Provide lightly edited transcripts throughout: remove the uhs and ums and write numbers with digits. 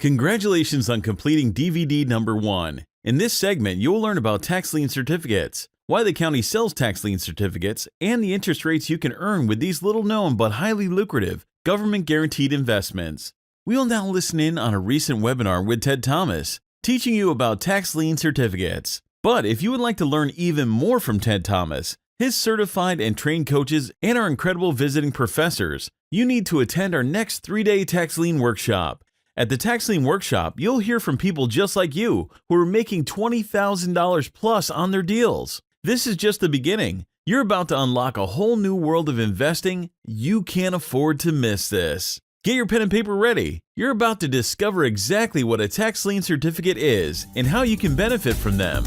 Congratulations on completing DVD number 1. In this segment, you'll learn about tax lien certificates, why the county sells tax lien certificates, and the interest rates you can earn with these little-known but highly lucrative government-guaranteed investments. We'll now listen in on a recent webinar with Ted.Thomas, teaching you about tax lien certificates. But if you would like to learn even more from Ted.Thomas, his certified and trained coaches, and our incredible visiting professors, you need to attend our next 3-day tax lien workshop. At the Tax Lien Workshop, you'll hear from people just like you who are making $20,000 plus on their deals. This is just the beginning. You're about to unlock a whole new world of investing. You can't afford to miss this. Get your pen and paper ready. You're about to discover exactly what a tax lien certificate is and how you can benefit from them.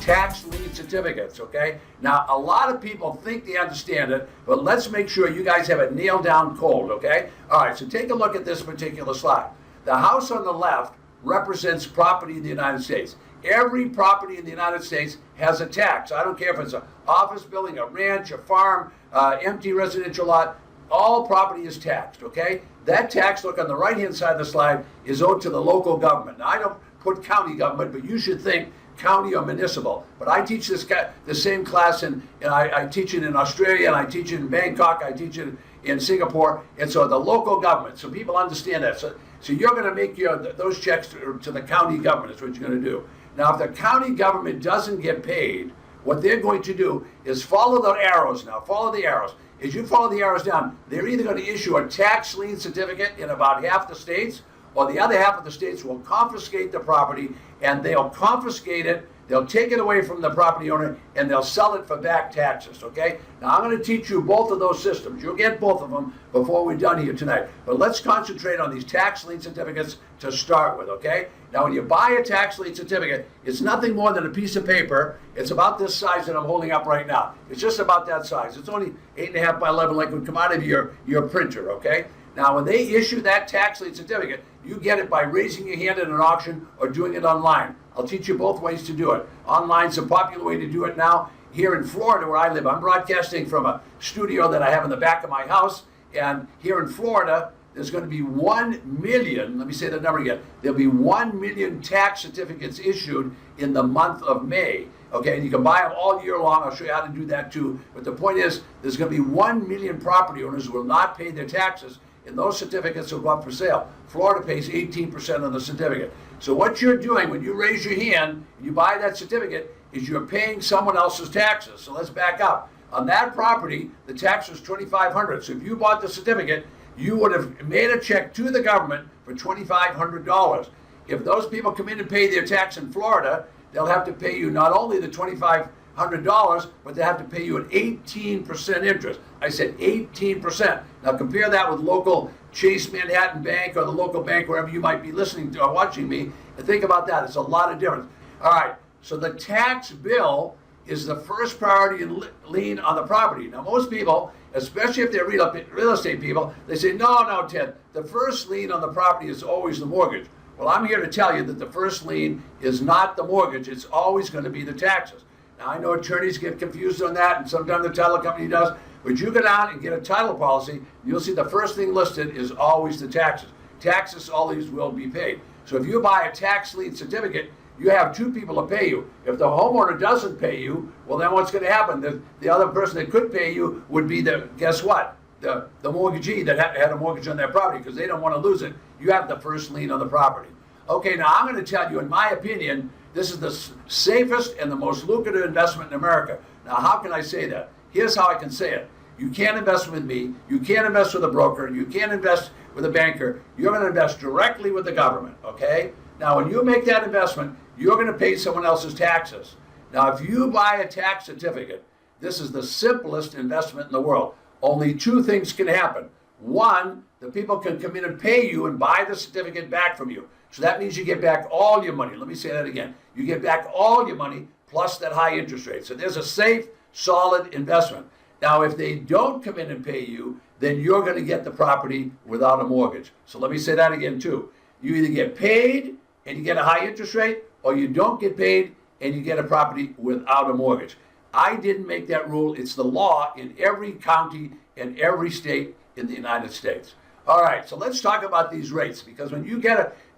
Tax lien certificates, okay? Now, a lot of people think they understand it, but let's make sure you guys have it nailed down cold, okay? All right, so take a look at this particular slide. The house on the left represents property in the United States. Every property in the United States has a tax. I don't care if it's an office building, a ranch, a farm, empty residential lot, all property is taxed, okay? That tax, look on the right-hand side of the slide, is owed to the local government. Now, I don't put county government, but you should think county or municipal. But I teach the same class, and I teach it in Australia, and I teach it in Bangkok, I teach it in Singapore, and so the local government, so people understand that. So you're going to make those checks to the county government is what you're going to do. Now, if the county government doesn't get paid, what they're going to do is follow the arrows now. Follow the arrows. As you follow the arrows down, they're either going to issue a tax lien certificate in about half the states, or the other half of the states will confiscate the property, and they'll confiscate it, they'll take it away from the property owner, and they'll sell it for back taxes, okay? Now, I'm going to teach you both of those systems. You'll get both of them before we're done here tonight. But let's concentrate on these tax lien certificates to start with, okay? Now, when you buy a tax lien certificate, it's nothing more than a piece of paper. It's about this size that I'm holding up right now. It's just about that size. It's only 8.5 by 11, like it would come out of your printer, okay? Now, when they issue that tax lien certificate, you get it by raising your hand at an auction or doing it online. I'll teach you both ways to do it. Online's a popular way to do it now. Here in Florida, where I live, I'm broadcasting from a studio that I have in the back of my house. And here in Florida, there's going to be 1 million, let me say the number again, there'll be 1 million tax certificates issued in the month of May. Okay, and you can buy them all year long. I'll show you how to do that too. But the point is, there's going to be 1 million property owners who will not pay their taxes, and those certificates will go up for sale. Florida pays 18% on the certificate. So what you're doing when you raise your hand and you buy that certificate is you're paying someone else's taxes. So let's back up. On that property, the tax was $2,500. So if you bought the certificate, you would have made a check to the government for $2,500. If those people come in and pay their tax in Florida, they'll have to pay you not only the $2,500, but they have to pay you an 18% interest. I said 18%. Now compare that with local Chase Manhattan Bank or the local bank wherever you might be listening to or watching me, and think about that. It's a lot of difference. All right, so the tax bill is the first priority in lien on the property. Now most people, especially if they're real estate people, they say, no, Ted, the first lien on the property is always the mortgage. Well, I'm here to tell you that the first lien is not the mortgage. It's always going to be the taxes. Now, I know attorneys get confused on that, and sometimes the title company does, but you go down and get a title policy, you'll see the first thing listed is always the taxes. Taxes always will be paid. So if you buy a tax lien certificate, you have two people to pay you. If the homeowner doesn't pay you, well, then what's going to happen? The other person that could pay you would be guess what? The mortgagee that had a mortgage on their property, because they don't want to lose it. You have the first lien on the property. Okay, now I'm going to tell you, in my opinion, this is the safest and the most lucrative investment in America. Now, how can I say that? Here's how I can say it. You can't invest with me. You can't invest with a broker. You can't invest with a banker. You're going to invest directly with the government, okay? Now, when you make that investment, you're going to pay someone else's taxes. Now, if you buy a tax certificate, this is the simplest investment in the world. Only two things can happen. One, the people can come in and pay you and buy the certificate back from you. So that means you get back all your money. Let me say that again. You get back all your money plus that high interest rate. So there's a safe, solid investment. Now, if they don't come in and pay you, then you're going to get the property without a mortgage. So let me say that again too. You either get paid and you get a high interest rate, or you don't get paid and you get a property without a mortgage. I didn't make that rule. It's the law in every county and every state in the United States. All right, so let's talk about these rates, because when you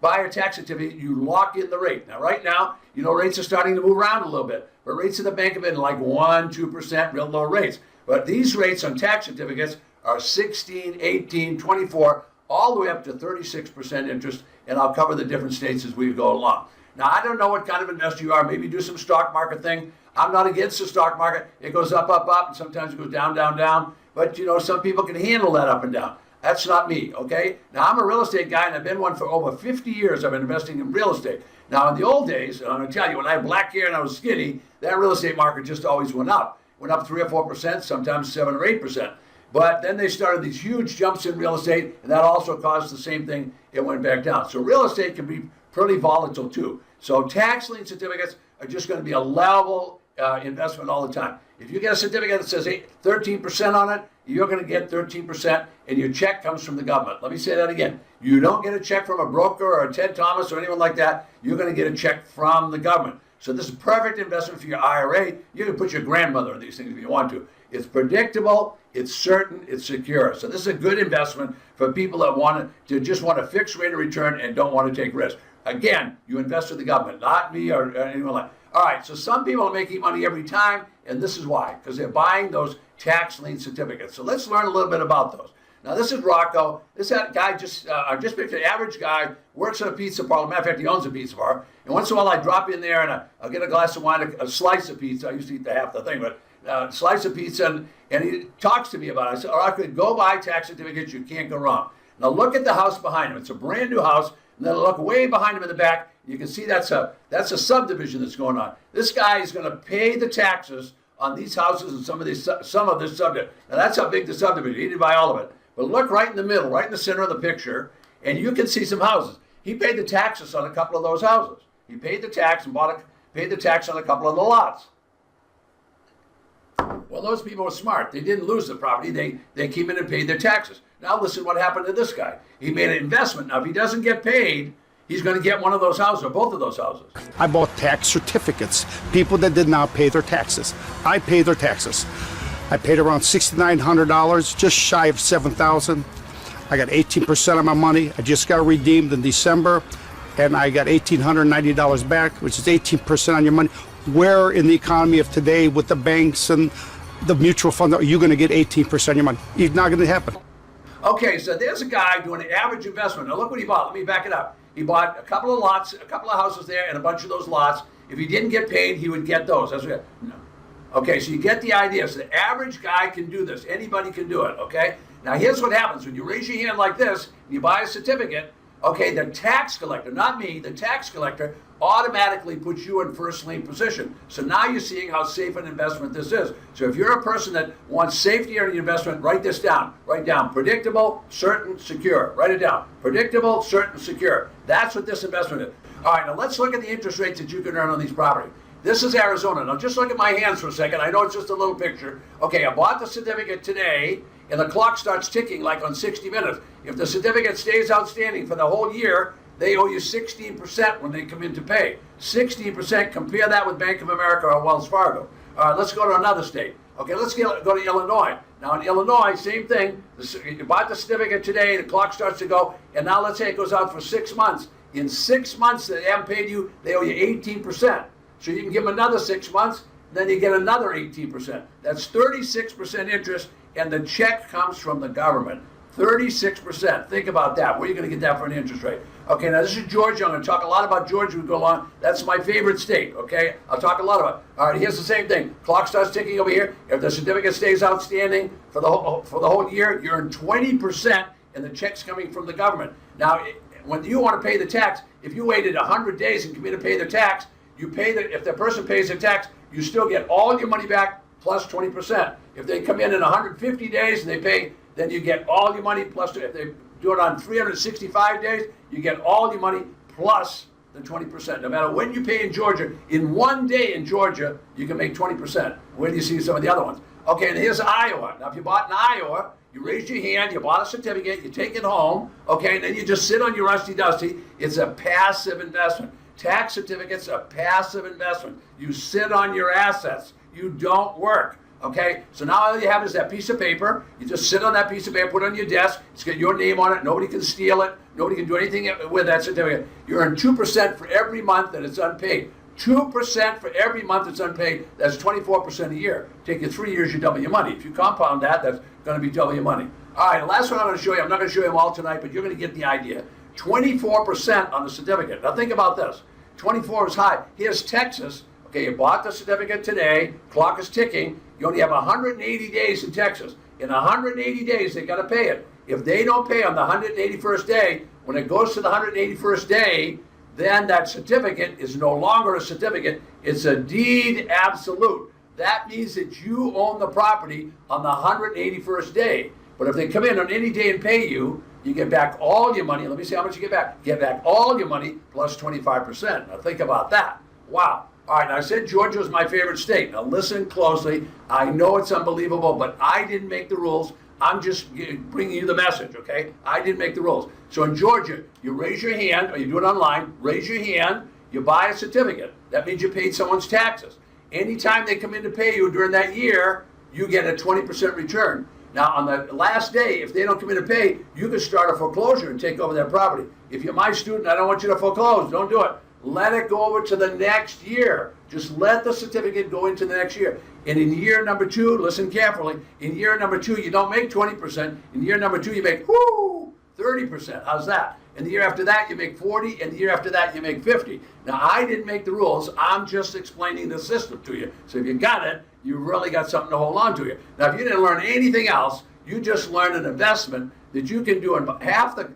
buy a tax certificate, you lock in the rate. Now, right now, rates are starting to move around a little bit, but rates at the bank have been like 1-2%, real low rates. But these rates on tax certificates are 16, 18, 24, all the way up to 36% interest, and I'll cover the different states as we go along. Now, I don't know what kind of investor you are. Maybe do some stock market thing. I'm not against the stock market. It goes up, up, up, and sometimes it goes down, down, down. But, some people can handle that up and down. That's not me, okay? Now, I'm a real estate guy, and I've been one for over 50 years. I've been investing in real estate. Now, in the old days, and I'm going to tell you, when I had black hair and I was skinny, that real estate market just always went up. Went up 3 or 4%, sometimes 7 or 8%. But then they started these huge jumps in real estate, and that also caused the same thing. It went back down. So real estate can be pretty volatile, too. So tax lien certificates are just going to be a level investment all the time. If you get a certificate that says 13% on it, you're going to get 13%, and your check comes from the government. Let me say that again. You don't get a check from a broker or a Ted.Thomas or anyone like that. You're going to get a check from the government. So this is a perfect investment for your IRA. You can put your grandmother in these things if you want to. It's predictable, it's certain, it's secure. So this is a good investment for people that just want a fixed rate of return and don't want to take risk. Again, you invest with the government, not me or anyone like that. All right, so some people are making money every time, and this is why, because they're buying those tax lien certificates. So let's learn a little bit about those. Now, this is Rocco. This guy I just picked an average guy, works at a pizza parlor. Matter of fact, he owns a pizza bar. And once in a while, I drop in there and I'll get a glass of wine, a slice of pizza. I used to eat half the thing, but slice of pizza, and he talks to me about it. I said, Rocco, go buy tax certificates. You can't go wrong. Now, look at the house behind him. It's a brand new house. And then look way behind him in the back. You can see that's a subdivision that's going on. This guy is going to pay the taxes on these houses and some of this subdivision. Now, that's how big the subdivision. He didn't buy all of it. But look right in the middle, right in the center of the picture, and you can see some houses. He paid the taxes on a couple of those houses. He paid the tax and paid the tax on a couple of the lots. Well, those people were smart. They didn't lose the property. They came in and paid their taxes. Now listen what happened to this guy. He made an investment. Now, if he doesn't get paid, he's going to get one of those houses or both of those houses. I bought tax certificates, people that did not pay their taxes. I paid their taxes. I paid around $6,900, just shy of $7,000. I got 18% of my money. I just got redeemed in December, and I got $1,890 back, which is 18% on your money. Where in the economy of today with the banks and the mutual fund are you going to get 18% of your money? It's not going to happen. Okay, so there's a guy doing an average investment. Now look what he bought. Let me back it up. He bought a couple of lots, a couple of houses there, and a bunch of those lots. If he didn't get paid, he would get those. That's what. No. Okay, so you get the idea. So the average guy can do this. Anybody can do it, okay? Now here's what happens. When you raise your hand like this, and you buy a certificate, okay, the tax collector, not me, the tax collector automatically puts you in first lien position. So now you're seeing how safe an investment this is. So if you're a person that wants safety in your investment, write this down. Write down predictable, certain, secure. Write it down. Predictable, certain, secure. That's what this investment is. All right, now let's look at the interest rates that you can earn on these properties. This is Arizona. Now just look at my hands for a second. I know it's just a little picture. Okay, I bought the certificate today, and the clock starts ticking like on 60 minutes. If the certificate stays outstanding for the whole year, they owe you 16% when they come in to pay. 16%, compare that with Bank of America or Wells Fargo. All right, let's go to another state. Okay, let's go to Illinois. Now in Illinois, same thing. You bought the certificate today, the clock starts to go, and now let's say it goes out for 6 months. In 6 months they haven't paid you, they owe you 18%. So you can give them another 6 months, then you get another 18%. That's 36% interest, and the check comes from the government. 36%. Think about that. Where are you going to get that for an interest rate? Okay, now this is Georgia. I'm going to talk a lot about Georgia as we go along. That's my favorite state, okay? I'll talk a lot about it. All right, here's the same thing. Clock starts ticking over here. If the certificate stays outstanding for the whole year, you're in 20%, and the check's coming from the government. Now, when you want to pay the tax, if you waited 100 days and come in to pay the tax, if the person pays the tax, you still get all your money back plus 20%. If they come in 150 days and they pay, then you get all your money plus, if they do it on 365 days, you get all your money plus the 20%. No matter when you pay in Georgia, in 1 day in Georgia, you can make 20%. Where do you see some of the other ones? Okay, and here's Iowa. Now, if you bought in Iowa, you raised your hand, you bought a certificate, you take it home, okay, and then you just sit on your rusty dusty. It's a passive investment. Tax certificates are passive investment. You sit on your assets. You don't work. Okay, so now all you have is that piece of paper. You just sit on that piece of paper, put it on your desk. It's got your name on it. Nobody can steal it. Nobody can do anything with that certificate. You earn 2% for every month that it's unpaid. 2% for every month it's unpaid. That's 24% a year. Take you 3 years, you double your money. If you compound that, that's going to be double your money. All right, the last one I'm going to show you. I'm not going to show you them all tonight, but you're going to get the idea. 24% on the certificate. Now think about this. 24 is high. Here's Texas. Okay, you bought the certificate today. Clock is ticking. You only have 180 days in Texas. In 180 days, they got to pay it. If they don't pay on the 181st day, when it goes to the 181st day, then that certificate is no longer a certificate. It's a deed absolute. That means that you own the property on the 181st day. But if they come in on any day and pay you, you get back all your money. Let me see how much you get back. You get back all your money plus 25%. Now think about that. Wow. All right, now I said Georgia was my favorite state. Now listen closely. I know it's unbelievable, but I didn't make the rules. I'm just bringing you the message, okay? I didn't make the rules. So in Georgia, you raise your hand, or you do it online, raise your hand, you buy a certificate. That means you paid someone's taxes. Anytime they come in to pay you during that year, you get a 20% return. Now, on the last day, if they don't come in to pay, you can start a foreclosure and take over that property. If you're my student, I don't want you to foreclose. Don't do it. Let it go over to the next year. Just let the certificate go into the next year. And in year number 2, listen carefully, in year number 2, you don't make 20%. In year number 2, you make, 30%. How's that? And the year after that, you make 40, and the year after that, you make 50. Now, I didn't make the rules. I'm just explaining the system to you. So if you got it, you really got something to hold on to you. Now, if you didn't learn anything else, you just learned an investment that you can do in half the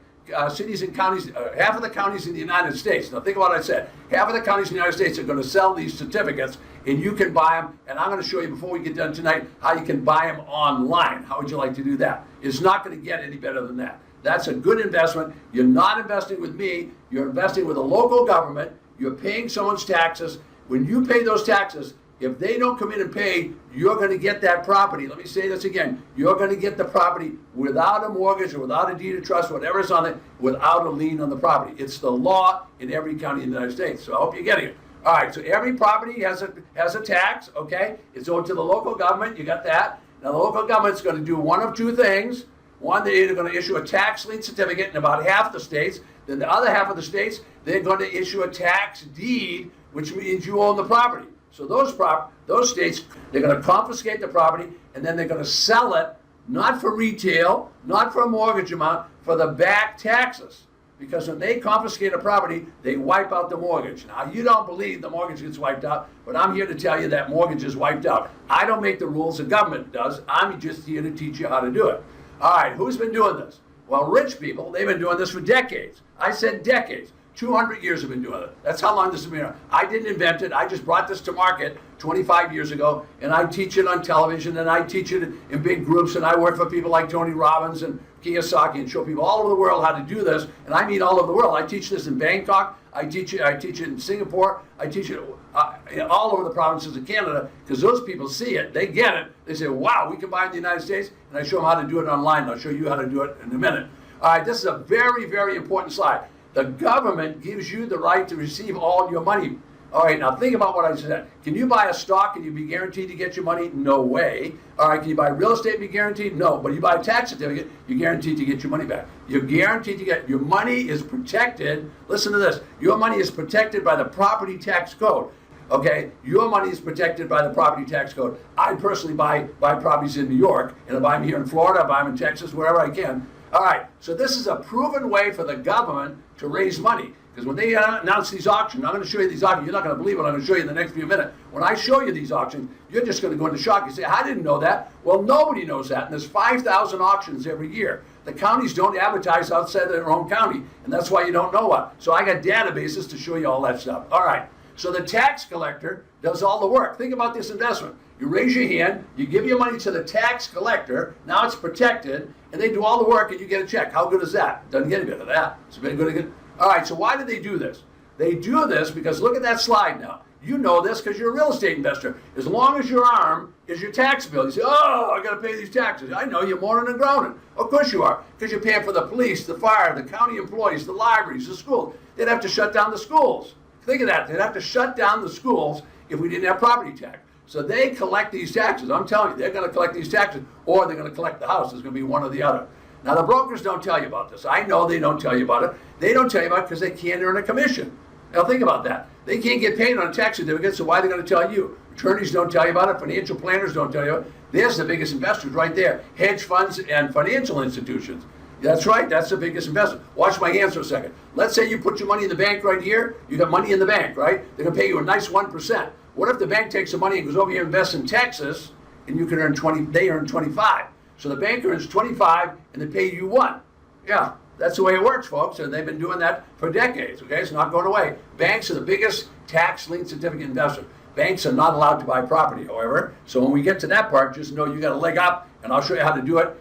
cities and counties, half of the counties in the United States. Now, think about what I said. Half of the counties in the United States are going to sell these certificates, and you can buy them. And I'm going to show you before we get done tonight how you can buy them online. How would you like to do that? It's not going to get any better than that. That's a good investment. You're not investing with me. You're investing with a local government. You're paying someone's taxes. When you pay those taxes, if they don't come in and pay, you're going to get that property. Let me say this again. You're going to get the property without a mortgage or without a deed of trust, whatever's on it, without a lien on the property. It's the law in every county in the United States. So I hope you're getting it. All right, so every property has a tax, okay? It's owed to the local government. You got that. Now, the local government's going to do one of two things. One, they're either going to issue a tax lien certificate in about half the states. Then the other half of the states, they're going to issue a tax deed, which means you own the property. So those states, they're going to confiscate the property, and then they're going to sell it, not for retail, not for a mortgage amount, for the back taxes. Because when they confiscate a property, they wipe out the mortgage. Now, you don't believe the mortgage gets wiped out, but I'm here to tell you that mortgage is wiped out. I don't make the rules, the government does. I'm just here to teach you how to do it. All right, who's been doing this? Well, rich people, they've been doing this for decades. I said decades. 200 years have been doing it. That's how long this has been around. I didn't invent it. I just brought this to market 25 years ago, and I teach it on television, and I teach it in big groups, and I work for people like Tony Robbins and Kiyosaki and show people all over the world how to do this, and I mean all over the world. I teach this in Bangkok. I teach it in Singapore. I teach it all over the provinces of Canada, because those people see it. They get it. They say, wow, we can buy in the United States, and I show them how to do it online. And I'll show you how to do it in a minute. All right, this is a very, very important slide. The government gives you the right to receive all your money. All right, now think about what I said. Can you buy a stock and you be guaranteed to get your money? No way. All right, can you buy real estate and be guaranteed? No. But you buy a tax certificate, you're guaranteed to get your money back. You're guaranteed to get, your money is protected. Listen to this. Your money is protected by the property tax code. Okay, your money is protected by the property tax code. I personally buy properties in New York, and I buy them here in Florida, I buy them in Texas, wherever I can. All right, so this is a proven way for the government to raise money. Because when they announce these auctions, I'm going to show you these auctions. You're not going to believe what I'm going to show you in the next few minutes. When I show you these auctions, you're just going to go into shock. You say, I didn't know that. Well, nobody knows that. And there's 5,000 auctions every year. The counties don't advertise outside of their own county, and that's why you don't know what. So I got databases to show you all that stuff. All right, so the tax collector does all the work. Think about this investment. You raise your hand, you give your money to the tax collector, now it's protected, and they do all the work and you get a check. How good is that? Doesn't get any better than that. It's very good again. All right, so why do they do this? They do this because look at that slide now. You know this because you're a real estate investor. As long as your arm is your tax bill, you say, oh, I got to pay these taxes. I know, you're mourning and groaning. Of course you are, because you're paying for the police, the fire, the county employees, the libraries, the schools. They'd have to shut down the schools. Think of that. They'd have to shut down the schools if we didn't have property tax. So they collect these taxes. I'm telling you, they're going to collect these taxes, or they're going to collect the house. There's going to be one or the other. Now, the brokers don't tell you about this. I know they don't tell you about it. They don't tell you about it because they can't earn a commission. Now, think about that. They can't get paid on a tax certificate, so why are they going to tell you? Attorneys don't tell you about it. Financial planners don't tell you. There's the biggest investors right there. Hedge funds and financial institutions. That's right. That's the biggest investment. Watch my hands for a second. Let's say you put your money in the bank right here. You got money in the bank, right? They're going to pay you a nice 1%. What if the bank takes the money and goes over here and invests in Texas, and you can earn 20? They earn 25. So the bank earns 25, and they pay you 1. Yeah, that's the way it works, folks. And they've been doing that for decades. Okay, it's not going away. Banks are the biggest tax lien certificate investor. Banks are not allowed to buy property, however. So when we get to that part, just know you got a leg up, and I'll show you how to do it.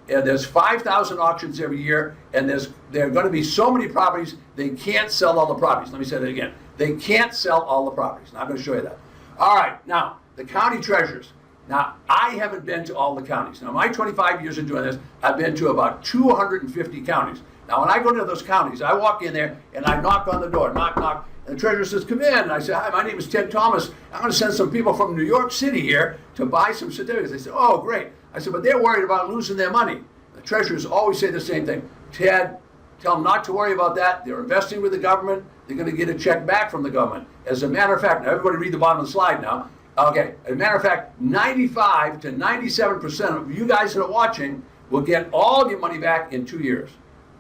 There's 5,000 auctions every year, and there are going to be so many properties, they can't sell all the properties. Let me say that again. They can't sell all the properties. Now, I'm going to show you that. All right, now, the county treasurers. Now, I haven't been to all the counties. Now, my 25 years of doing this, I've been to about 250 counties. Now, when I go to those counties, I walk in there, and I knock on the door, knock, knock. And the treasurer says, come in. And I say, hi, my name is Ted.Thomas. I'm going to send some people from New York City here to buy some certificates. They said, oh, great. I said, but they're worried about losing their money. The treasurers always say the same thing. Ted, tell them not to worry about that. They're investing with the government. They're going to get a check back from the government. As a matter of fact, now everybody read the bottom of the slide now. Okay, as a matter of fact, 95 to 97% of you guys that are watching will get all your money back in 2 years.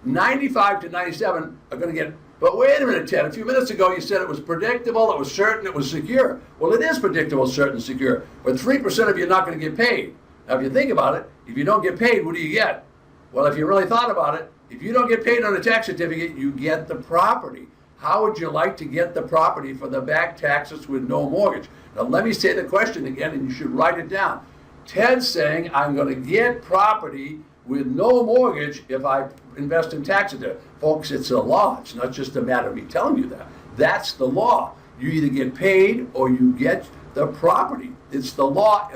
95 to 97 are going to get. But wait a minute, Ted, a few minutes ago you said it was predictable, it was certain, it was secure. Well, it is predictable, certain, secure, but 3% of you are not going to get paid. Now, if you think about it, if you don't get paid, what do you get? Well, if you really thought about it, if you don't get paid on a tax certificate, you get the property. How would you like to get the property for the back taxes with no mortgage? Now, let me say the question again, and you should write it down. Ted's saying, I'm going to get property with no mortgage if I invest in tax certificate. Folks, it's a law. It's not just a matter of me telling you that. That's the law. You either get paid or you get the property. It's the law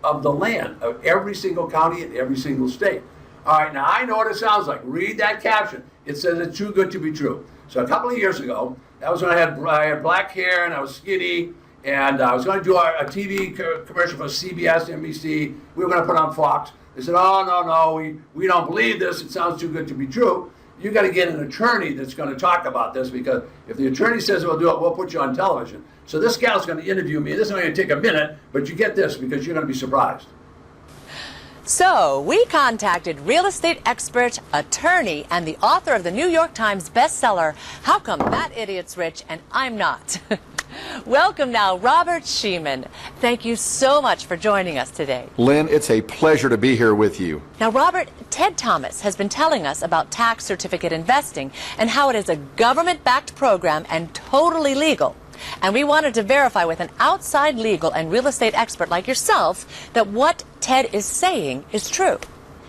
of the land of every single county and every single state. All right, now I know what it sounds like. Read that caption. It says it's too good to be true. So a couple of years ago, that was when I had black hair and I was skinny, and I was going to do a TV commercial for CBS, NBC. We were going to put on Fox. They said, oh, no, we don't believe this. It sounds too good to be true. You got to get an attorney that's going to talk about this, because if the attorney says we'll do it, we'll put you on television. So this gal's going to interview me. This is only going to take a minute, but you get this because you're going to be surprised. So we contacted real estate expert, attorney, and the author of the New York Times bestseller, How Come That Idiot's Rich and I'm Not? Welcome now, Robert Sheeman. Thank you so much for joining us today. Lynn, it's a pleasure to be here with you. Now, Robert, Ted.Thomas has been telling us about tax certificate investing and how it is a government-backed program and totally legal. And we wanted to verify with an outside legal and real estate expert like yourself that what Ted is saying is true.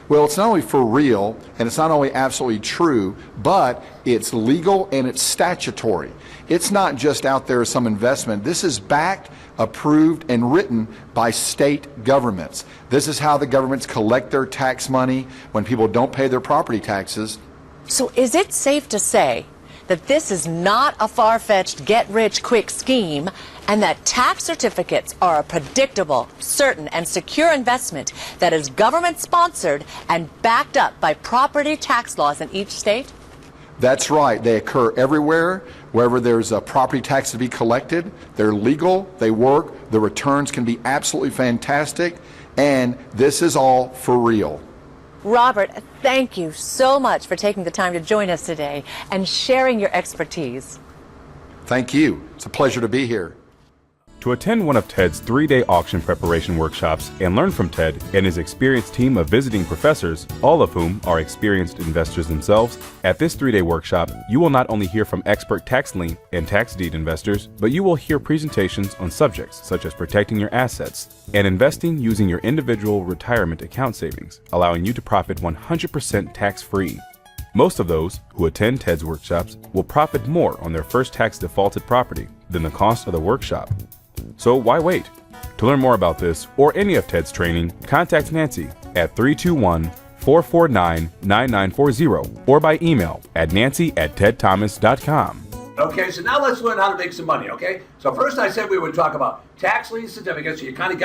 Well, it's not only for real, and it's not only absolutely true, but it's legal and it's statutory. It's not just out there as some investment. This is backed, approved, and written by state governments. This is how the governments collect their tax money when people don't pay their property taxes. So is it safe to say that this is not a far-fetched get-rich-quick scheme, and that tax certificates are a predictable, certain, and secure investment that is government-sponsored and backed up by property tax laws in each state? That's right. They occur everywhere. Wherever there's a property tax to be collected, they're legal, they work, the returns can be absolutely fantastic, and this is all for real. Robert, thank you so much for taking the time to join us today and sharing your expertise. Thank you. It's a pleasure to be here. To attend one of Ted's 3-day auction preparation workshops and learn from Ted and his experienced team of visiting professors, all of whom are experienced investors themselves, at this 3-day workshop, you will not only hear from expert tax lien and tax deed investors, but you will hear presentations on subjects such as protecting your assets and investing using your individual retirement account savings, allowing you to profit 100% tax-free. Most of those who attend Ted's workshops will profit more on their first tax defaulted property than the cost of the workshop. So why wait? To learn more about this or any of Ted's training, contact Nancy at 321-449-9940 or by email at nancy@tedthomas.com. Okay, so now let's learn how to make some money, okay? So first I said we would talk about tax lien certificates. So you kind of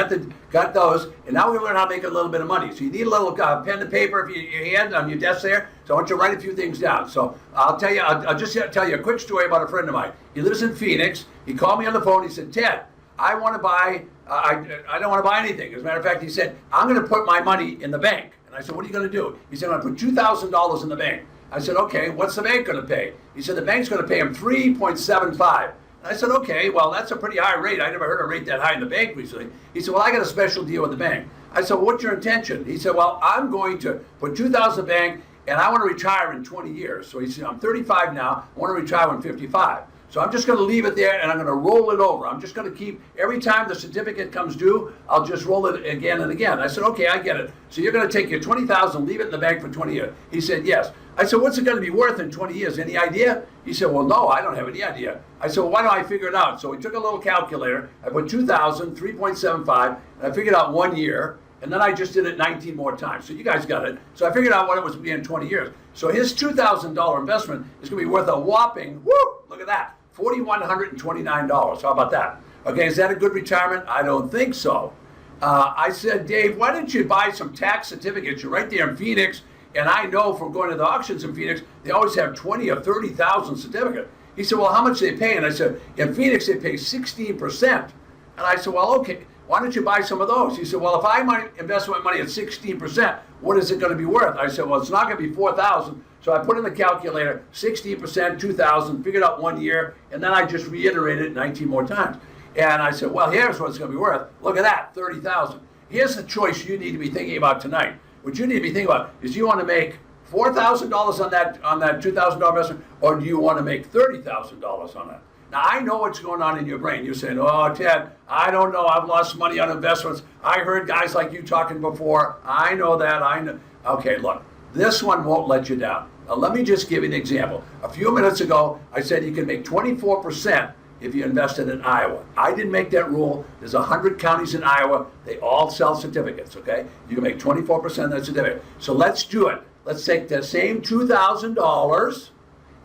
got those, and now we're going to learn how to make a little bit of money. So you need a little pen and paper if your hand on your desk there. So I want you to write a few things down. So I'll just tell you a quick story about a friend of mine. He lives in Phoenix. He called me on the phone. He said, Ted, I want to buy, I don't want to buy anything. As a matter of fact, he said, I'm going to put my money in the bank. And I said, what are you going to do? He said, I'm going to put $2,000 in the bank. I said, okay, what's the bank going to pay? He said, the bank's going to pay him 3.75. And I said, okay, well, that's a pretty high rate. I never heard a rate that high in the bank recently. He said, well, I got a special deal with the bank. I said, well, what's your intention? He said, well, I'm going to put $2,000 in the bank, and I want to retire in 20 years. So he said, I'm 35 now. I want to retire when I'm 55. So I'm just going to leave it there, and I'm going to roll it over. I'm just going to keep, every time the certificate comes due, I'll just roll it again and again. I said, okay, I get it. So you're going to take your $20,000, leave it in the bank for 20 years. He said, yes. I said, what's it going to be worth in 20 years? Any idea? He said, well, no, I don't have any idea. I said, well, why don't I figure it out? So he took a little calculator. I put 2,000, 3.75, and I figured out 1 year. And then I just did it 19 more times. So you guys got it. So I figured out what it was to be in 20 years. So his $2,000 investment is going to be worth a whopping, look at that, $4,129. How about that? Okay, is that a good retirement? I don't think so. I said, Dave, why don't you buy some tax certificates? You're right there in Phoenix, and I know from going to the auctions in Phoenix, they always have 20 or 30,000 certificates. He said, well, how much do they pay? And I said, in Phoenix, they pay 16%. And I said, well, okay, why don't you buy some of those? He said, well, if I might invest my money at 16%, what is it going to be worth? I said, well, it's not going to be 4,000. So I put in the calculator, 16%, 2,000, figured out 1 year, and then I just reiterated it 19 more times. And I said, well, here's what it's going to be worth. Look at that, 30,000. Here's the choice you need to be thinking about tonight. What you need to be thinking about is, you want to make $4,000 on that $2,000 investment, or do you want to make $30,000 on that? Now, I know what's going on in your brain. You're saying, oh, Ted, I don't know. I've lost money on investments. I heard guys like you talking before. I know that. I know. Okay, look, this one won't let you down. Now, let me just give you an example. A few minutes ago, I said you can make 24% if you invested in Iowa. I didn't make that rule. There's 100 counties in Iowa. They all sell certificates, okay? You can make 24% of that certificate. So let's do it. Let's take the same $2,000,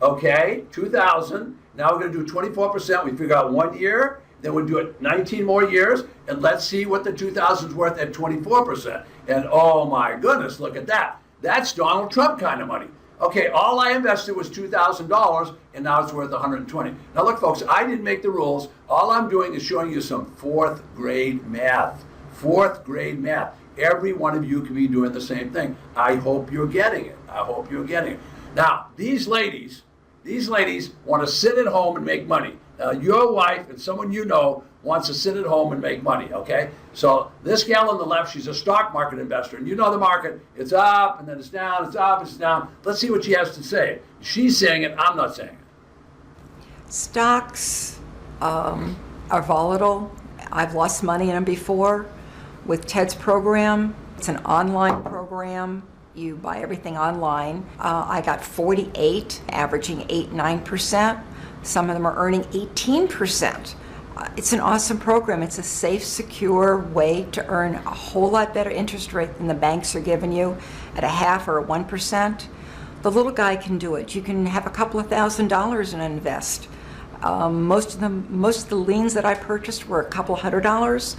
okay, $2,000. Now we're going to do 24%. We figure out 1 year. Then we'll do it 19 more years. And let's see what the 2,000 is worth at 24%. And oh my goodness, look at that. That's Donald Trump kind of money. Okay, all I invested was $2,000, and now it's worth $120. Now look, folks, I didn't make the rules. All I'm doing is showing you some fourth grade math. Fourth grade math. Every one of you can be doing the same thing. I hope you're getting it. I hope you're getting it. Now, these ladies want to sit at home and make money. Your wife and someone you know wants to sit at home and make money, okay? So this gal on the left, she's a stock market investor, and you know the market, it's up, and then it's down, it's up, it's down. Let's see what she has to say. She's saying it, I'm not saying it. Stocks are volatile. I've lost money in them before. With Ted's program, it's an online program. You buy everything online. I got 48, averaging 8-9%. Some of them are earning 18%. It's an awesome program. It's a safe, secure way to earn a whole lot better interest rate than the banks are giving you at a half or a 1%. The little guy can do it. You can have a couple of $1,000s and invest. Most of the liens that I purchased were a couple $100s,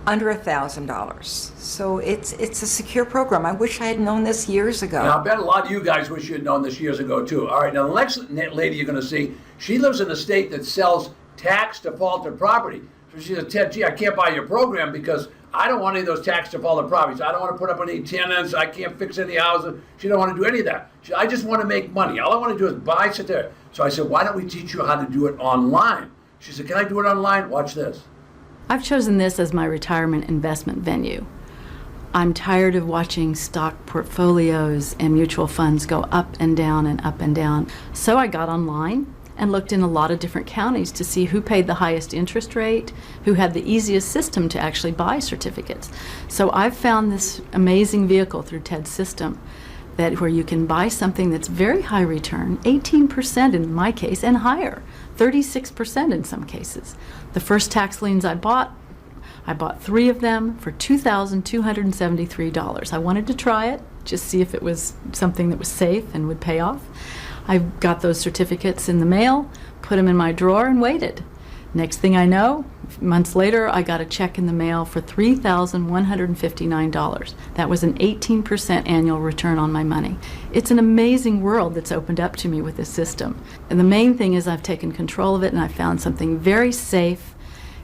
under $1,000. So it's a secure program. I wish I had known this years ago. Now, I bet a lot of you guys wish you had known this years ago too. All right, now the next lady you're going to see, she lives in a state that sells tax defaulted property. So she said, Ted, gee, I can't buy your program because I don't want any of those tax defaulted properties. I don't want to put up any tenants. I can't fix any houses. She don't want to do any of that. I just want to make money. All I want to do is buy certificates. So I said, why don't we teach you how to do it online? She said, can I do it online? Watch this. I've chosen this as my retirement investment venue. I'm tired of watching stock portfolios and mutual funds go up and down and up and down. So I got online and looked in a lot of different counties to see who paid the highest interest rate, who had the easiest system to actually buy certificates. So I've found this amazing vehicle through Ted's system that where you can buy something that's very high return, 18% in my case, and higher, 36% in some cases. The first tax liens I bought 3 of them for $2,273. I wanted to try it, just see if it was something that was safe and would pay off. I got those certificates in the mail, put them in my drawer and waited. Next thing I know, months later, I got a check in the mail for $3,159. That was an 18% annual return on my money. It's an amazing world that's opened up to me with this system. And the main thing is I've taken control of it and I found something very safe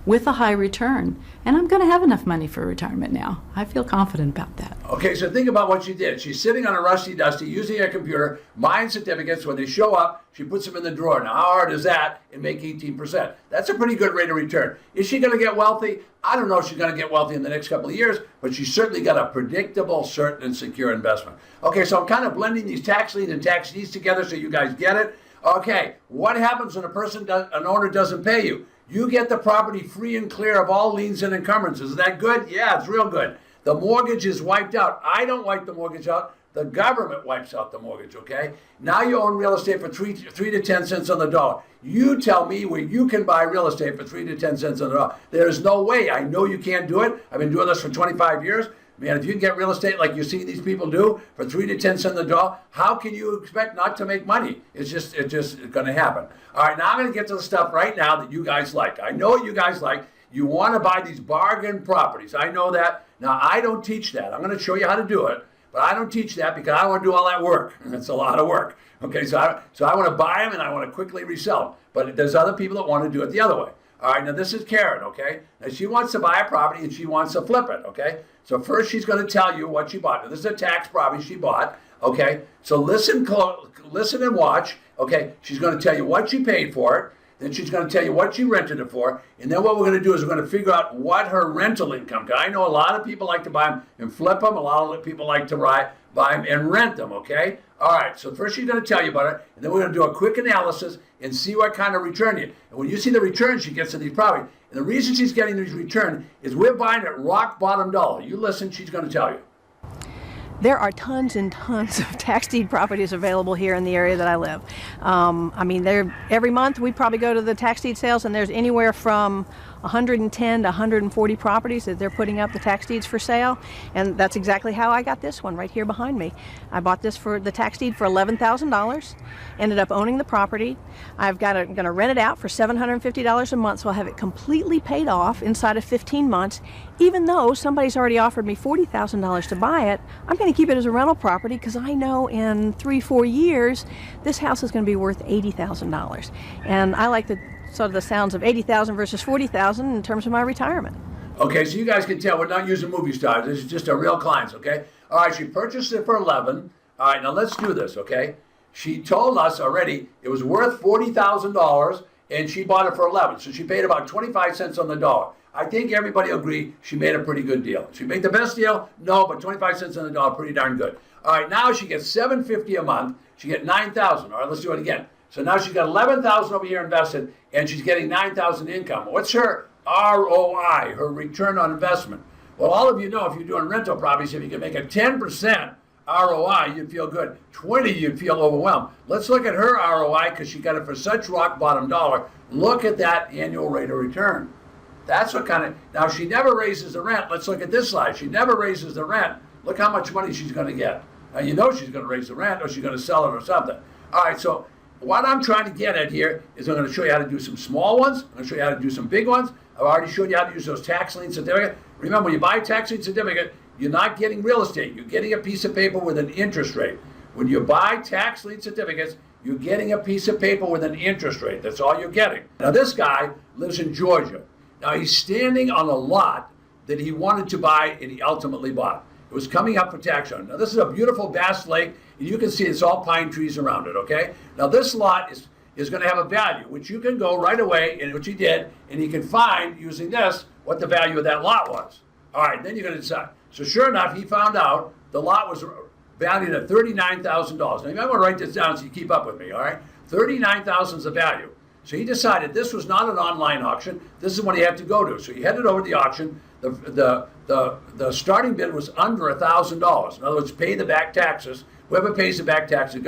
with a high return. And I'm going to have enough money for retirement now. I feel confident about that. Okay, so think about what she did. She's sitting on a rusty dusty, using a computer, buying certificates. When they show up, she puts them in the drawer. Now, how hard is that? And make 18%. That's a pretty good rate of return. Is she going to get wealthy? I don't know if she's going to get wealthy in the next couple of years, but she's certainly got a predictable, certain, and secure investment. Okay, so I'm kind of blending these tax liens and tax deeds together so you guys get it. Okay, what happens when an owner doesn't pay you? You get the property free and clear of all liens and encumbrances. Is that good? Yeah, it's real good. The mortgage is wiped out. I don't wipe the mortgage out. The government wipes out the mortgage, okay? Now you own real estate for 3 to 10 cents on the dollar. You tell me where you can buy real estate for 3 to 10 cents on the dollar. There's no way. I know you can't do it. I've been doing this for 25 years. Man, if you can get real estate like you see these people do for 3 to 10 cents on the dollar, how can you expect not to make money? It's just going to happen. All right, now I'm going to get to the stuff right now that you guys like. I know what you guys like. You want to buy these bargain properties. I know that. Now, I don't teach that. I'm going to show you how to do it, but I don't teach that because I don't want to do all that work. It's a lot of work. Okay, so I want to buy them and I want to quickly resell them. But there's other people that want to do it the other way. All right, now this is Karen, okay? Now she wants to buy a property and she wants to flip it, okay? So first she's going to tell you what she bought. Now this is a tax property she bought, okay? So listen and watch, okay? She's going to tell you what she paid for it. Then she's going to tell you what she rented it for. And then what we're going to do is we're going to figure out what her rental income. I know a lot of people like to buy them and flip them. A lot of people like to buy them and rent them, okay? All right, so first she's going to tell you about it. And then we're going to do a quick analysis and see what kind of return you get. And when you see the return she gets to these properties, and the reason she's getting these return is we're buying at rock bottom dollar. You listen, she's going to tell you. There are tons and tons of tax deed properties available here in the area that I live. Every month we probably go to the tax deed sales, and there's anywhere from 110 to 140 properties that they're putting up the tax deeds for sale, and that's exactly how I got this one right here behind me. I bought this for the tax deed for $11,000, ended up owning the property. I'm going to rent it out for $750 a month, so I'll have it completely paid off inside of 15 months. Even though somebody's already offered me $40,000 to buy it, I'm going to keep it as a rental property because I know in 3-4 years this house is going to be worth $80,000, and I like the sort of the sounds of $80,000 versus $40,000 in terms of my retirement. Okay, so you guys can tell we're not using movie stars. This is just a real clients, okay? All right, she purchased it for $11,000. All right, now let's do this, okay? She told us already it was worth $40,000, and she bought it for $11,000. So she paid about 25 cents on the dollar. I think everybody will agree she made a pretty good deal. She made the best deal? No, but 25 cents on the dollar, pretty darn good. All right, now she gets $750 a month. She gets $9,000. All right, let's do it again. So now she's got $11,000 over here invested, and she's getting $9,000 income. What's her ROI, her return on investment? Well, all of you know if you're doing rental properties, if you can make a 10% ROI, you'd feel good. 20, you'd feel overwhelmed. Let's look at her ROI because she got it for such rock bottom dollar. Look at that annual rate of return. That's what kind of, now she never raises the rent. Let's look at this slide. She never raises the rent. Look how much money she's going to get. Now you know she's going to raise the rent or she's going to sell it or something. All right, so what I'm trying to get at here is I'm going to show you how to do some small ones. I'm going to show you how to do some big ones. I've already showed you how to use those tax lien certificates. Remember, when you buy a tax lien certificate, you're not getting real estate. You're getting a piece of paper with an interest rate. When you buy tax lien certificates, you're getting a piece of paper with an interest rate. That's all you're getting. Now, this guy lives in Georgia. Now, he's standing on a lot that he wanted to buy and he ultimately bought. It was coming up for tax on. Now, this is a beautiful Bass Lake, and you can see it's all pine trees around it, okay? Now, this lot is going to have a value, which you can go right away, and which he did, and he can find, using this, what the value of that lot was. All right, then you're going to decide. So sure enough, he found out the lot was valued at $39,000. Now, you might want to write this down so you keep up with me, all right? $39,000 is the value. So he decided this was not an online auction. This is what he had to go to. So he headed over to the auction. The starting bid was under $1,000. In other words, pay the back taxes. Whoever pays the back taxes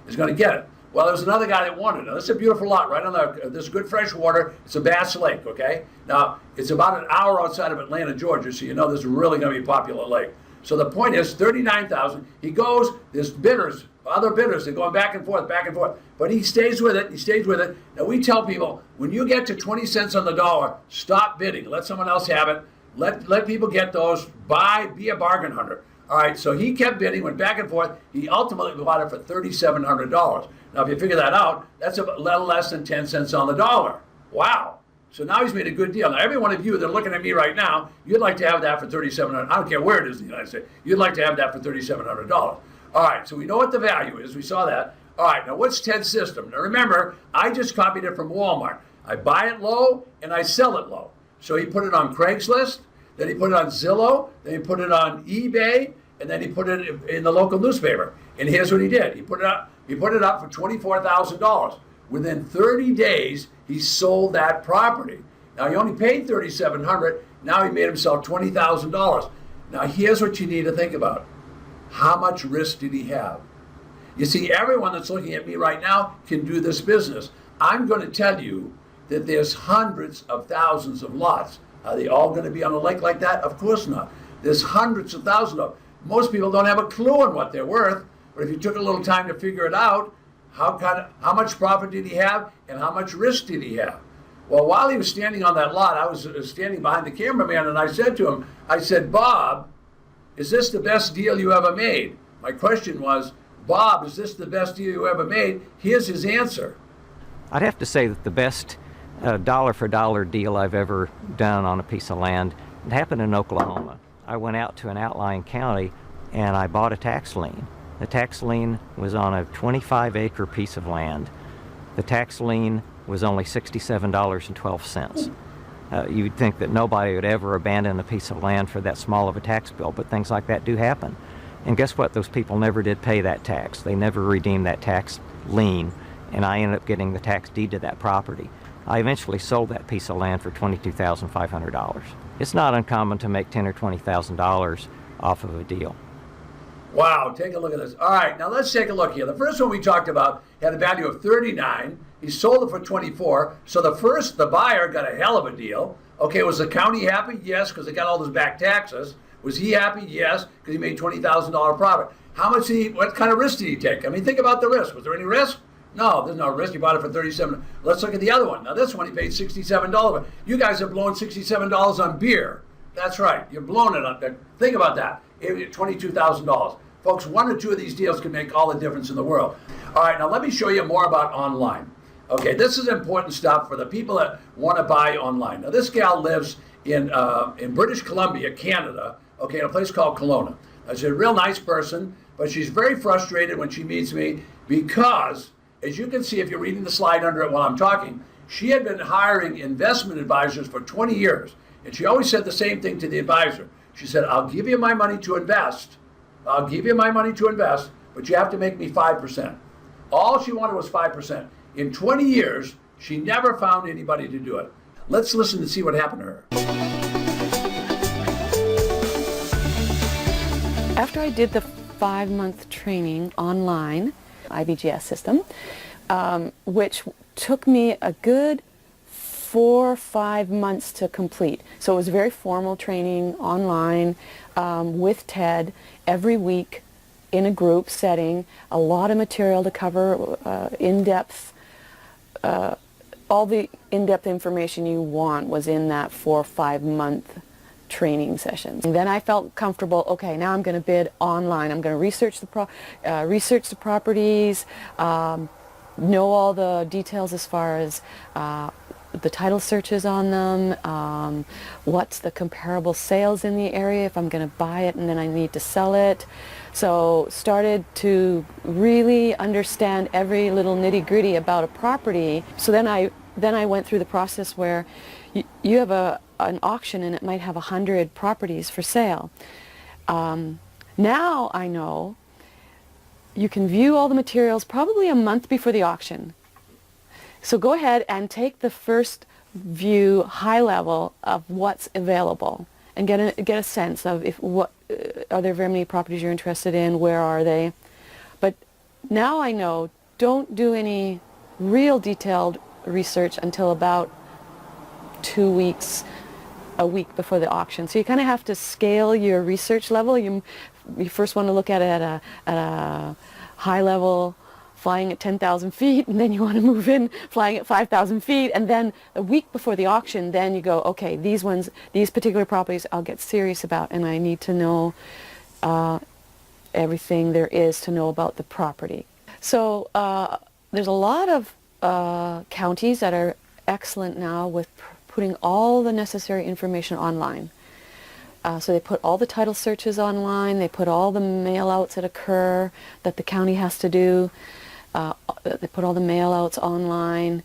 is going to get it. Well, there was another guy that wanted it. Now, this is a beautiful lot right on this good fresh water. It's a Bass Lake, okay? Now, it's about an hour outside of Atlanta, Georgia, so you know this is really going to be a popular lake. So the point is $39,000. He goes, there's bidders other bidders. They're going back and forth, back and forth. But he stays with it. He stays with it. Now we tell people, when you get to 20 cents on the dollar, stop bidding. Let someone else have it. Let people get those. Buy. Be a bargain hunter. All right. So he kept bidding, went back and forth. He ultimately bought it for $3,700. Now, if you figure that out, that's a little less than 10 cents on the dollar. Wow. So now he's made a good deal. Now, every one of you that are looking at me right now, you'd like to have that for $3,700. I don't care where it is in the United States. You'd like to have that for $3,700. All right, so we know what the value is. We saw that. All right, now what's Ted's system? Now remember, I just copied it from Walmart. I buy it low and I sell it low. So he put it on Craigslist, then he put it on Zillow, then he put it on eBay, and then he put it in the local newspaper. And here's what he did. He put it up for $24,000. Within 30 days, he sold that property. Now, he only paid $3,700. Now he made himself $20,000. Now, here's what you need to think about. How much risk did he have? You see, everyone that's looking at me right now can do this business. I'm going to tell you that there's hundreds of thousands of lots. Are they all going to be on a lake like that? Of course not. There's hundreds of thousands of them. Most people don't have a clue on what they're worth, but if you took a little time to figure it out, how much profit did he have and how much risk did he have? Well, while he was standing on that lot, I was standing behind the cameraman, and I said to him, I said, Bob, is this the best deal you ever made? My question was, Bob, is this the best deal you ever made? Here's his answer. I'd have to say that the best dollar-for-dollar deal I've ever done on a piece of land, it happened in Oklahoma. I went out to an outlying county and I bought a tax lien. The tax lien was on a 25-acre piece of land. The tax lien was only $67.12. You'd think that nobody would ever abandon a piece of land for that small of a tax bill, but things like that do happen. And guess what? Those people never did pay that tax. They never redeemed that tax lien, and I ended up getting the tax deed to that property. I eventually sold that piece of land for $22,500. It's not uncommon to make $10,000 or $20,000 off of a deal. Wow, take a look at this. All right, now let's take a look here. The first one we talked about had a value of $39. He sold it for $24. So the buyer got a hell of a deal. Okay, was the county happy? Yes, because they got all those back taxes. Was he happy? Yes, because he made $20,000 profit. What kind of risk did he take? I mean, think about the risk. Was there any risk? No, there's no risk. He bought it for $37. Let's look at the other one. Now this one he paid $67. You guys have blown $67 on beer. That's right. You're blowing it up there. Think about that. $22,000. Folks, one or two of these deals can make all the difference in the world. All right, now let me show you more about online. Okay, this is important stuff for the people that want to buy online. Now this gal lives in British Columbia, Canada, okay, in a place called Kelowna. Now, she's a real nice person, but she's very frustrated when she meets me because, as you can see if you're reading the slide under it while I'm talking, she had been hiring investment advisors for 20 years. And she always said the same thing to the advisor. She said, I'll give you my money to invest. I'll give you my money to invest, but you have to make me 5%. All she wanted was 5%. In 20 years, she never found anybody to do it. Let's listen to see what happened to her. After I did the 5-month training online, IBGS system, which took me a good 4 or 5 months to complete. So it was very formal training online with Ted every week in a group setting, a lot of material to cover, in-depth, all the in-depth information you want was in that 4 or 5 month training sessions. And then I felt comfortable, okay, now I'm going to bid online. I'm going to research the properties, know all the details as far as the title searches on them, what's the comparable sales in the area if I'm going to buy it and then I need to sell it. So started to really understand every little nitty-gritty about a property. So then I went through the process where you have an auction and it might have 100 properties for sale. Now I know you can view all the materials probably a month before the auction. So go ahead and take the first view, high level, of what's available, and get a sense of are there very many properties you're interested in, where are they. But now I know, don't do any real detailed research until about 2 weeks, a week before the auction. So you kind of have to scale your research level. You first want to look at it at a high level, flying at 10,000 feet, and then you want to move in flying at 5,000 feet, and then a week before the auction, then you go, okay, these particular properties I'll get serious about, and I need to know everything there is to know about the property. So there's a lot of counties that are excellent now with putting all the necessary information online. So they put all the title searches online, they put all the mail-outs that occur that the county has to do, they put all the mail-outs online.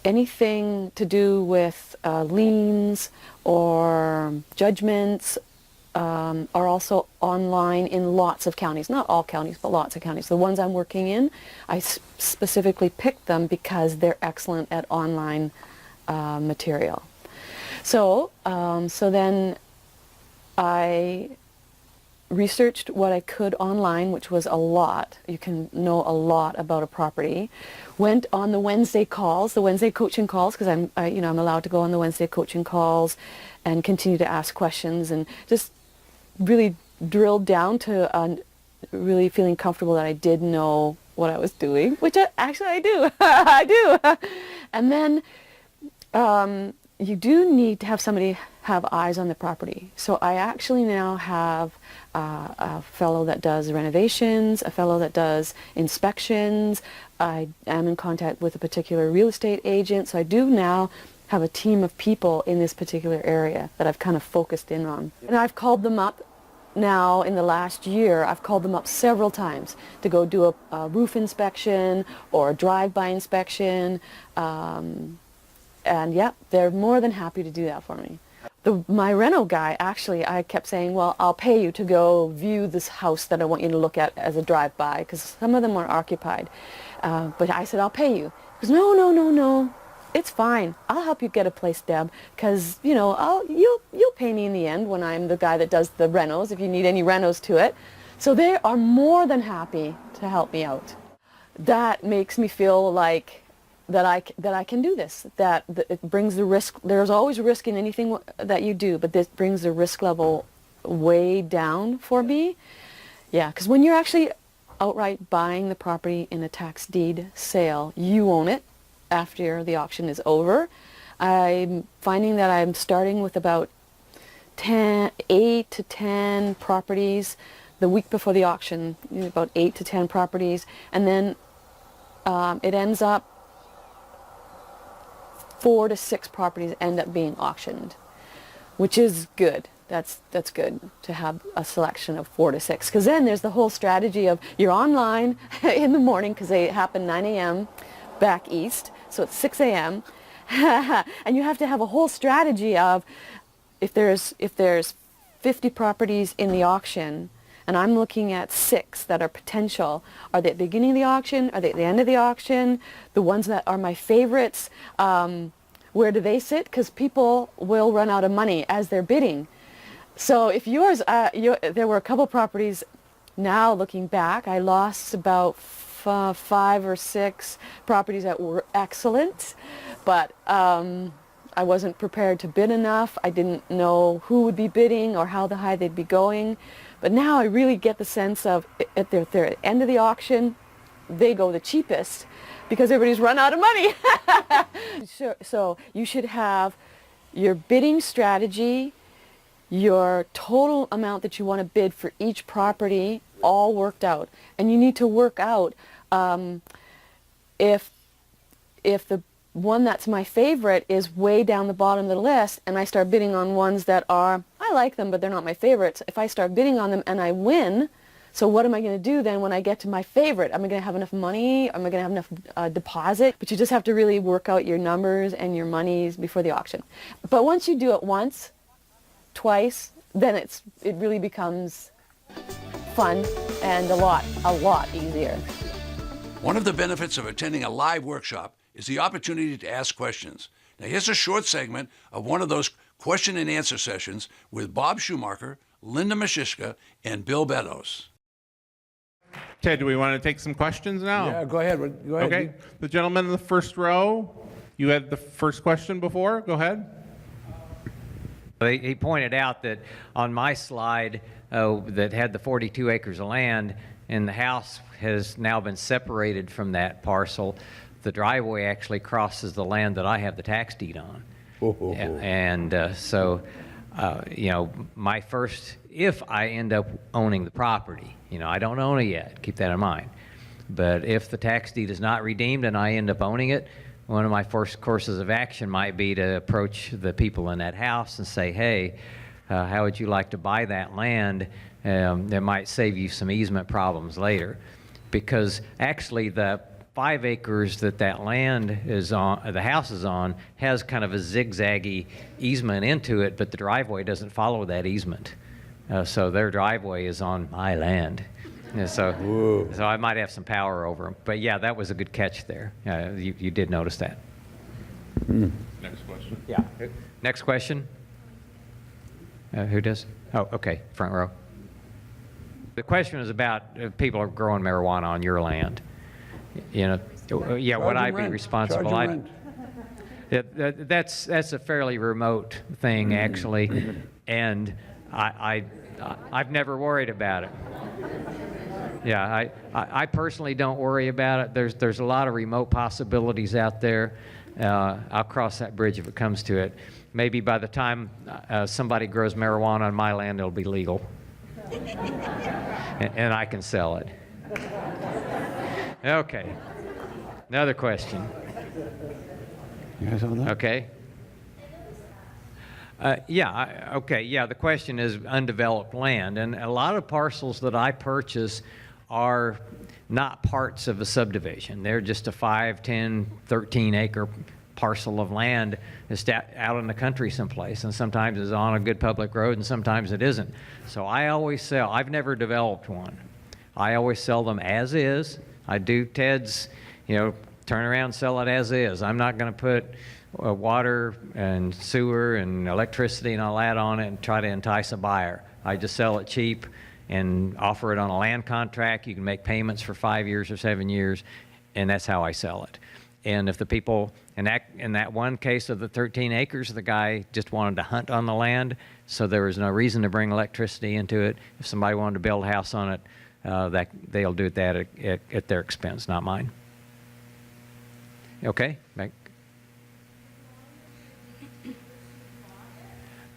Anything to do with liens or judgments are also online in lots of counties. Not all counties, but lots of counties. The ones I'm working in, I specifically picked them because they're excellent at online material. So then I researched what I could online, which was a lot. You can know a lot about a property. Went on the Wednesday calls, the Wednesday coaching calls, because I'm allowed to go on the Wednesday coaching calls and continue to ask questions, and just really drilled down to really feeling comfortable that I did know what I was doing, which I do. I do. And then you do need to have somebody have eyes on the property. So I actually now have a fellow that does renovations, a fellow that does inspections. I am in contact with a particular real estate agent. So I do now have a team of people in this particular area that I've kind of focused in on. And I've called them up now in the last year. I've called them up several times to go do a roof inspection or a drive-by inspection. And yeah, they're more than happy to do that for me. My reno guy, actually, I kept saying, well, I'll pay you to go view this house that I want you to look at as a drive-by, because some of them are occupied. But I said, I'll pay you. He goes, no, it's fine. I'll help you get a place, Deb, because, you'll pay me in the end when I'm the guy that does the renos, if you need any renos to it. So they are more than happy to help me out. That makes me feel like that I can do this, that it brings the risk. There's always risk in anything that you do, but this brings the risk level way down for me. Yeah, because when you're actually outright buying the property in a tax deed sale, you own it after the auction is over. I'm finding that I'm starting with about 8 to 10 properties the week before the auction, about 8 to 10 properties, and then it ends up 4 to 6 properties end up being auctioned, which is good. That's good to have a selection of 4 to 6, because then there's the whole strategy of you're online in the morning, because they happen 9 a.m. back east, so it's 6 a.m. and you have to have a whole strategy of if there's 50 properties in the auction, and I'm looking at 6 that are potential. Are they at the beginning of the auction? Are they at the end of the auction? The ones that are my favorites, where do they sit? Because people will run out of money as they're bidding. So if yours, there were a couple properties, now looking back, I lost about 5 or 6 properties that were excellent, but I wasn't prepared to bid enough. I didn't know who would be bidding or how high they'd be going. But now I really get the sense of at the end of the auction, they go the cheapest because everybody's run out of money. So you should have your bidding strategy, your total amount that you want to bid for each property all worked out. And you need to work out if the one that's my favorite is way down the bottom of the list, and I start bidding on ones that are, I like them, but they're not my favorites. If I start bidding on them and I win, so what am I going to do then when I get to my favorite? Am I going to have enough money? Am I going to have enough deposit? But you just have to really work out your numbers and your monies before the auction. But once you do it once, twice, then it really becomes fun and a lot easier. One of the benefits of attending a live workshop is the opportunity to ask questions. Now here's a short segment of one of those question and answer sessions with Bob Schumacher, Linda Mashishka, and Bill Beddoes. Ted, do we want to take some questions now? Yeah, go ahead. Go ahead. Okay. The gentleman in the first row, you had the first question before. Go ahead. He pointed out that on my slide that had the 42 acres of land, and the house has now been separated from that parcel, the driveway actually crosses the land that I have the tax deed on. So, my first, if I end up owning the property, I don't own it yet, keep that in mind. But if the tax deed is not redeemed and I end up owning it, one of my first courses of action might be to approach the people in that house and say, hey, how would you like to buy that land? That might save you some easement problems later. Because actually the 5 acres that land is on, the house is on, has kind of a zigzaggy easement into it, but the driveway doesn't follow that easement. So their driveway is on my land. So I might have some power over them. But yeah, that was a good catch there. You did notice that. Next question. Yeah. Next question. Who does? Oh, okay, front row. The question is about people are growing marijuana on your land. Would I be responsible? That's a fairly remote thing, actually, and I've never worried about it. Yeah, I personally don't worry about it. There's a lot of remote possibilities out there. I'll cross that bridge if it comes to it. Maybe by the time somebody grows marijuana on my land, it'll be legal, and I can sell it. Okay. Another question. You guys on that? Okay. The question is undeveloped land, and a lot of parcels that I purchase are not parts of a subdivision. They're just a 5, 10, 13 acre parcel of land just out in the country someplace, and sometimes it's on a good public road and sometimes it isn't. So I always sell. I've never developed one. I always sell them as is. I do Ted's, turn around and sell it as is. I'm not going to put water and sewer and electricity and all that on it and try to entice a buyer. I just sell it cheap and offer it on a land contract. You can make payments for 5 years or 7 years, and that's how I sell it. And if the people, in that one case of the 13 acres, the guy just wanted to hunt on the land, so there was no reason to bring electricity into it. If somebody wanted to build a house on it, they'll do that at their expense, not mine. Okay, back.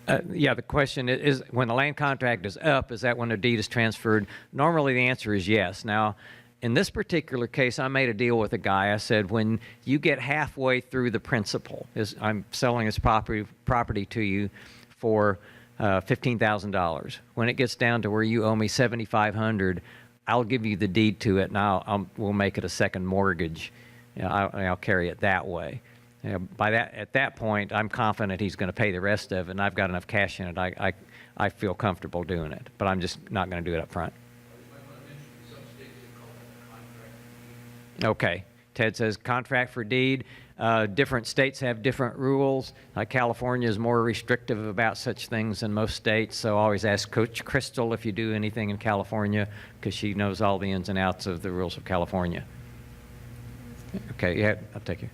The question is, when the land contract is up, is that when the deed is transferred? Normally the answer is yes. Now, in this particular case, I made a deal with a guy. I said, when you get halfway through the principal, I'm selling this property to you for $15,000. When it gets down to where you owe me $7,500, I'll give you the deed to it, and we'll make it a second mortgage. I'll carry it that way. At that point, I'm confident he's going to pay the rest of it, and I've got enough cash in it. I feel comfortable doing it, but I'm just not going to do it up front. Okay. Ted says contract for deed. Different states have different rules. California is more restrictive about such things than most states, so always ask Coach Crystal if you do anything in California, because she knows all the ins and outs of the rules of California. Okay, yeah, I'll take you.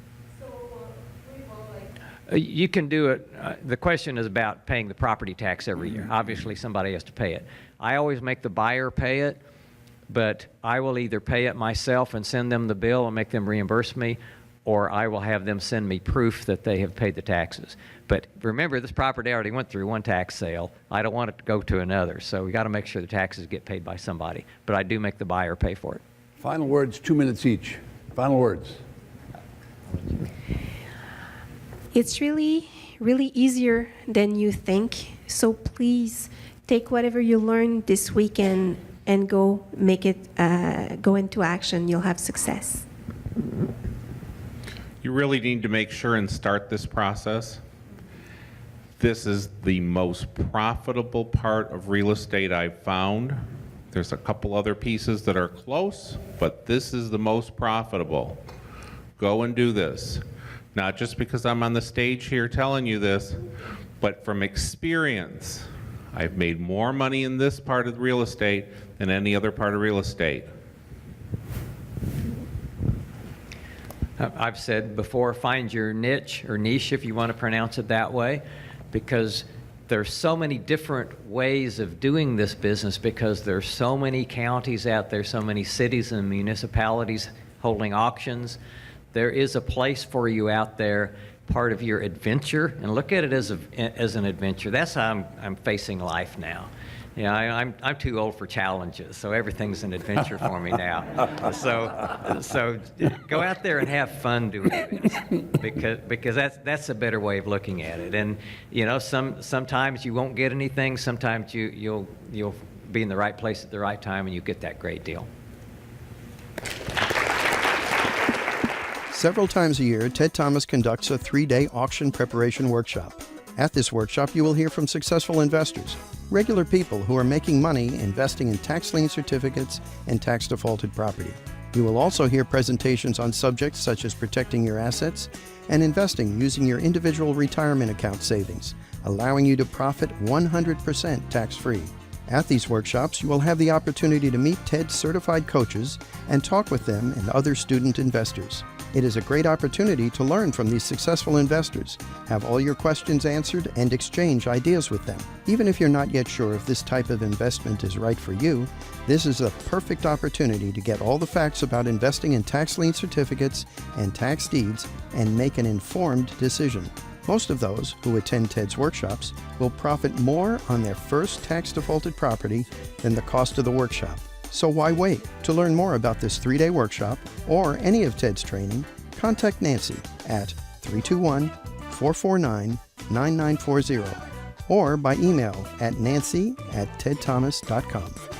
You can do it. The question is about paying the property tax every year. Obviously, somebody has to pay it. I always make the buyer pay it, but I will either pay it myself and send them the bill and make them reimburse me, or I will have them send me proof that they have paid the taxes. But remember, this property already went through one tax sale. I don't want it to go to another, so we got to make sure the taxes get paid by somebody. But I do make the buyer pay for it. Final words, 2 minutes each. Final words. It's really, really easier than you think. So please take whatever you learned this weekend and go make it, go into action. You'll have success. You really need to make sure and start this process. This is the most profitable part of real estate I've found. There's a couple other pieces that are close, but this is the most profitable. Go and do this. Not just because I'm on the stage here telling you this, but from experience. I've made more money in this part of real estate than any other part of real estate. I've said before, find your niche or niche, if you want to pronounce it that way, because there's so many different ways of doing this business because there's so many counties out there, so many cities and municipalities holding auctions. There is a place for you out there, part of your adventure, and look at it as an adventure. That's how I'm facing life now. You know, I'm too old for challenges, so everything's an adventure for me now. So go out there and have fun doing this, because that's a better way of looking at it. And you know, sometimes you won't get anything. Sometimes you'll be in the right place at the right time, and you get that great deal. Several times a year, Ted.Thomas conducts a 3-day auction preparation workshop. At this workshop, you will hear from successful investors, regular people who are making money investing in tax lien certificates and tax defaulted property. You will also hear presentations on subjects such as protecting your assets and investing using your individual retirement account savings, allowing you to profit 100% tax-free. At these workshops, you will have the opportunity to meet TED certified coaches and talk with them and other student investors. It is a great opportunity to learn from these successful investors, have all your questions answered, and exchange ideas with them. Even if you're not yet sure if this type of investment is right for you, this is a perfect opportunity to get all the facts about investing in tax lien certificates and tax deeds and make an informed decision. Most of those who attend TED's workshops will profit more on their first tax defaulted property than the cost of the workshop. So why wait? To learn more about this 3-day or any of TED's training, contact Nancy at 321-449-9940 or by email at nancy@tedthomas.com.